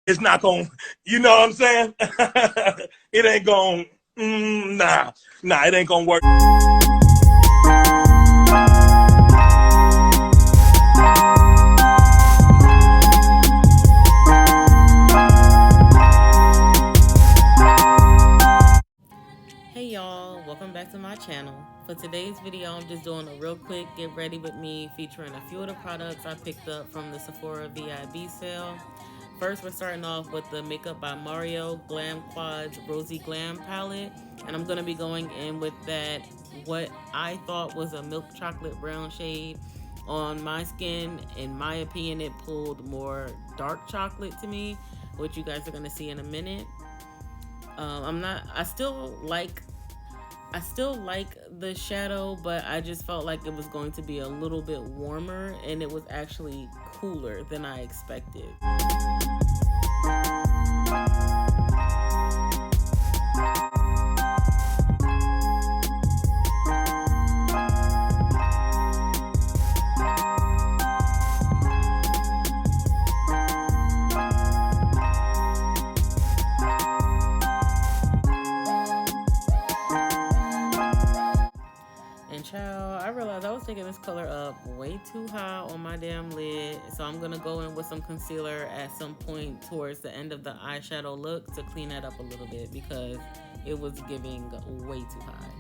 It's not going, you know what I'm saying? It ain't going, nah, it ain't going to work. Hey y'all, welcome back to my channel. For today's video, I'm just doing a real quick get ready with me featuring a few of the products I picked up from the Sephora VIB sale. First, we're starting off with the Makeup by Mario Glam Quads Rosy Glam palette, and I'm going to be going in with that what I thought was a milk chocolate brown shade. On my skin, in my opinion, it pulled more dark chocolate to me, which you guys are going to see in a minute. I still like the shadow, but I just felt like it was going to be a little bit warmer, and it was actually cooler than I expected. And child, I realized I was taking this color up way too high on my damn lid, so I'm gonna go in with some concealer at some point towards the end of the eyeshadow look to clean that up a little bit because it was giving way too high.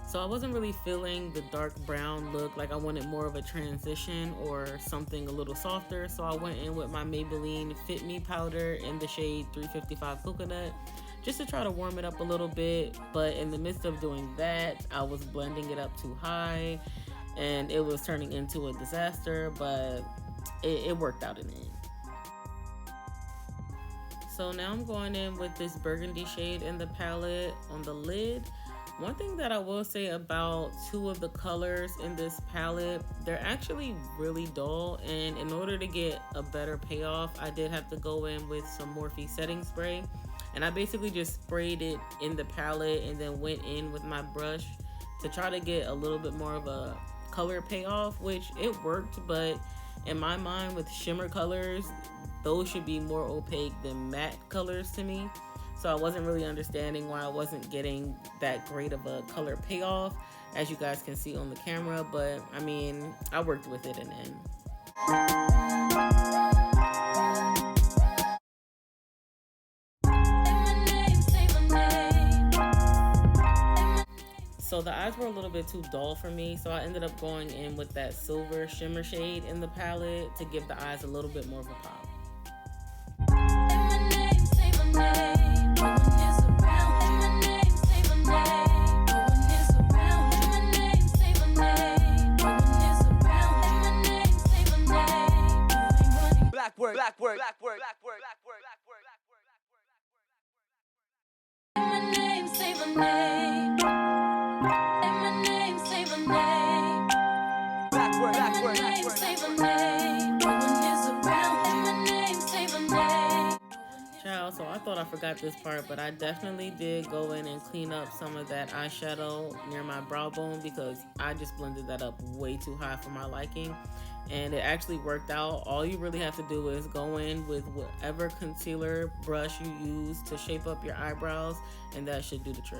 So I wasn't really feeling the dark brown look, like I wanted more of a transition or something a little softer, so I went in with my Maybelline Fit Me Powder in the shade 355 Coconut, just to try to warm it up a little bit. But in the midst of doing that, I was blending it up too high and it was turning into a disaster, but it worked out in the end. So now I'm going in with this burgundy shade in the palette on the lid. One thing that I will say about two of the colors in this palette, they're actually really dull, and in order to get a better payoff, I did have to go in with some Morphe setting spray. And I basically just sprayed it in the palette and then went in with my brush to try to get a little bit more of a color payoff, which it worked, but in my mind with shimmer colors, those should be more opaque than matte colors to me. So I wasn't really understanding why I wasn't getting that great of a color payoff, as you guys can see on the camera, but I mean, I worked with it in the end. So the eyes were a little bit too dull for me, so I ended up going in with that silver shimmer shade in the palette to give the eyes a little bit more of a pop. Black word, black word, black word, black word, black word, black word, black word, black word. My name, say my name. My name, say my name. Black word, black word, black word, say my name. No one is around. My name, say my name. Child, so I thought I forgot this part, but I definitely did go in and clean up some of that eyeshadow near my brow bone because I just blended that up way too high for my liking. And it actually worked out. All you really have to do is go in with whatever concealer brush you use to shape up your eyebrows, and that should do the trick.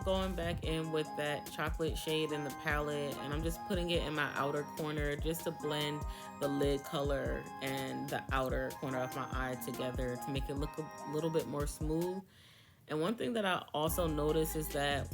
Going back in with that chocolate shade in the palette, and I'm just putting it in my outer corner just to blend the lid color and the outer corner of my eye together to make it look a little bit more smooth. And one thing that I also noticed is that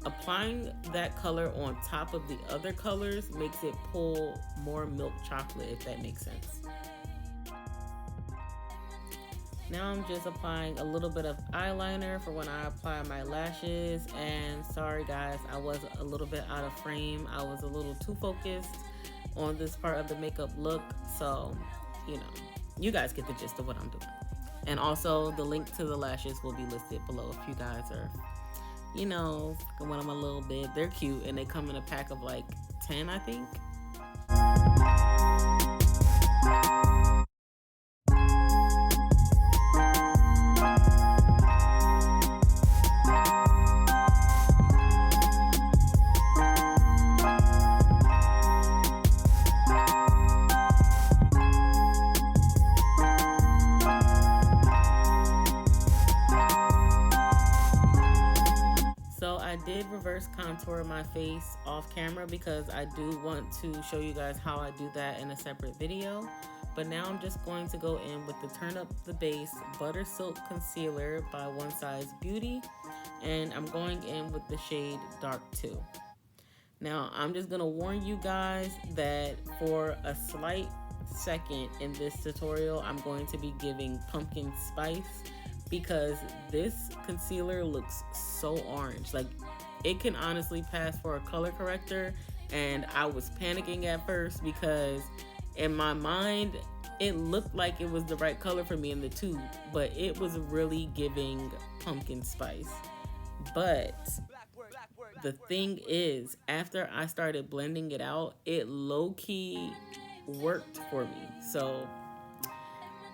applying that color on top of the other colors makes it pull more milk chocolate, if that makes sense. Now I'm just applying a little bit of eyeliner for when I apply my lashes. And sorry guys, I was a little bit out of frame. I was a little too focused on this part of the makeup look. So, you know, you guys get the gist of what I'm doing. And also, the link to the lashes will be listed below if you guys are, you know, fucking with them a little bit. They're cute, and they come in a pack of like 10, I think. So I did reverse contour my face off camera because I do want to show you guys how I do that in a separate video. But now I'm just going to go in with the Turn Up the Base Butter Silk Concealer by One Size Beauty. And I'm going in with the shade Dark 2. Now, I'm just going to warn you guys that for a slight second in this tutorial, I'm going to be giving pumpkin spice because this concealer looks so orange. Like, it can honestly pass for a color corrector, and I was panicking at first because in my mind, it looked like it was the right color for me in the tube, but it was really giving pumpkin spice. But the thing is, after I started blending it out, it low-key worked for me. So,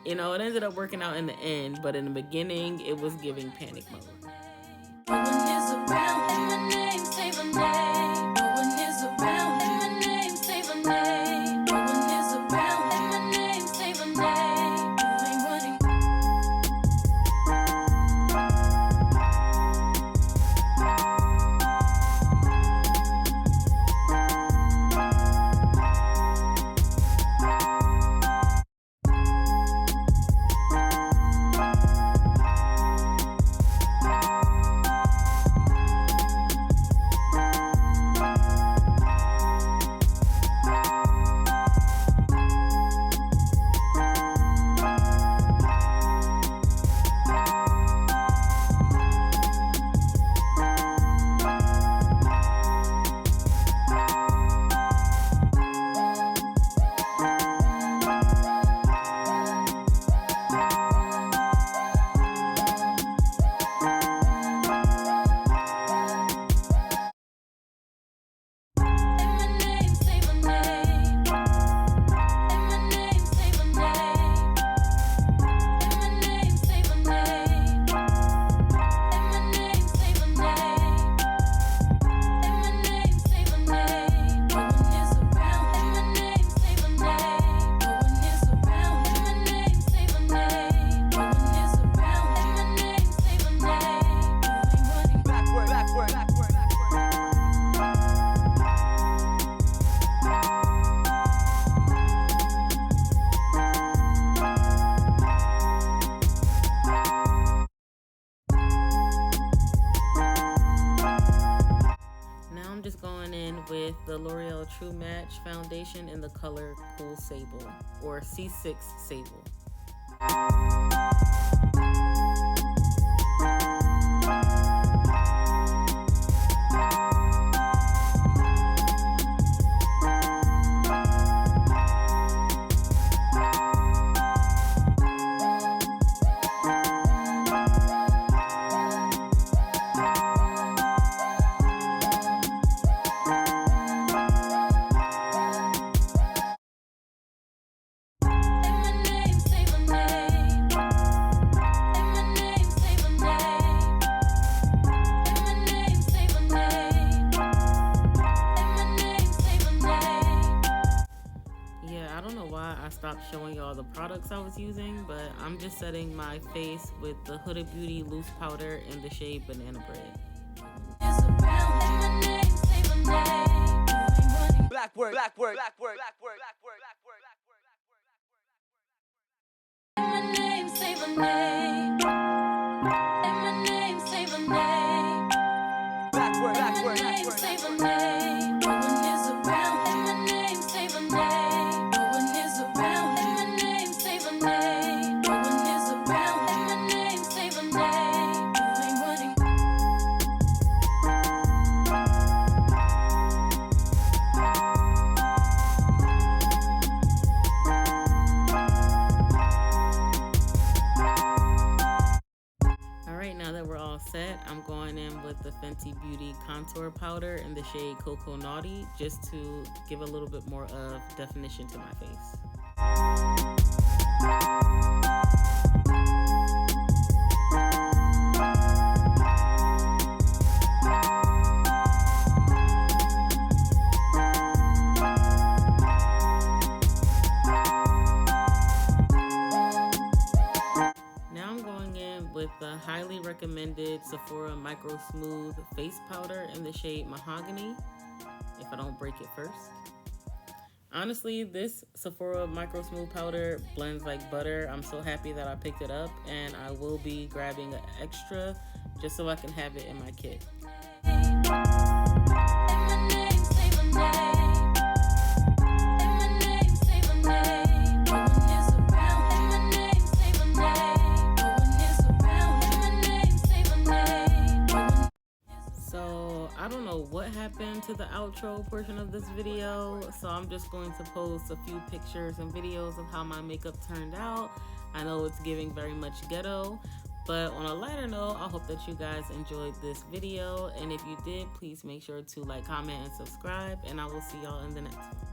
you know, it ended up working out in the end, but in the beginning, it was giving panic mode. No one is around, my name, say my name. No one is around, my name, say my name. No one is around, my name, say my name. You ain't running. With the L'Oreal True Match foundation in the color Cool Sable or C6 Sable. Stopped showing y'all the products I was using, but I'm just setting my face with the Huda Beauty loose powder in the shade Banana Bread. Black word, black word, black word, black word, black word, black word, black word, black word, black word. My name, say my name. My name, say my name. Black word, black word, black word, say my name. No one is around. My name, say my name. No one is around. My name, say my name. No one is around. My name, say my name. You ain't running. with the Fenty Beauty contour powder in the shade Cocoa Naughty, just to give a little bit more of definition to my face. With the highly recommended Sephora Micro Smooth Face Powder in the shade Mahogany, if I don't break it first. Honestly, this Sephora Micro Smooth Powder blends like butter. I'm so happy that I picked it up, and I will be grabbing an extra just so I can have it in my kit. I don't know what happened to the outro portion of this video, so I'm just going to post a few pictures and videos of how my makeup turned out. I know it's giving very much ghetto, but on a lighter note, I hope that you guys enjoyed this video, and if you did, please make sure to like, comment, and subscribe, and I will see y'all in the next one.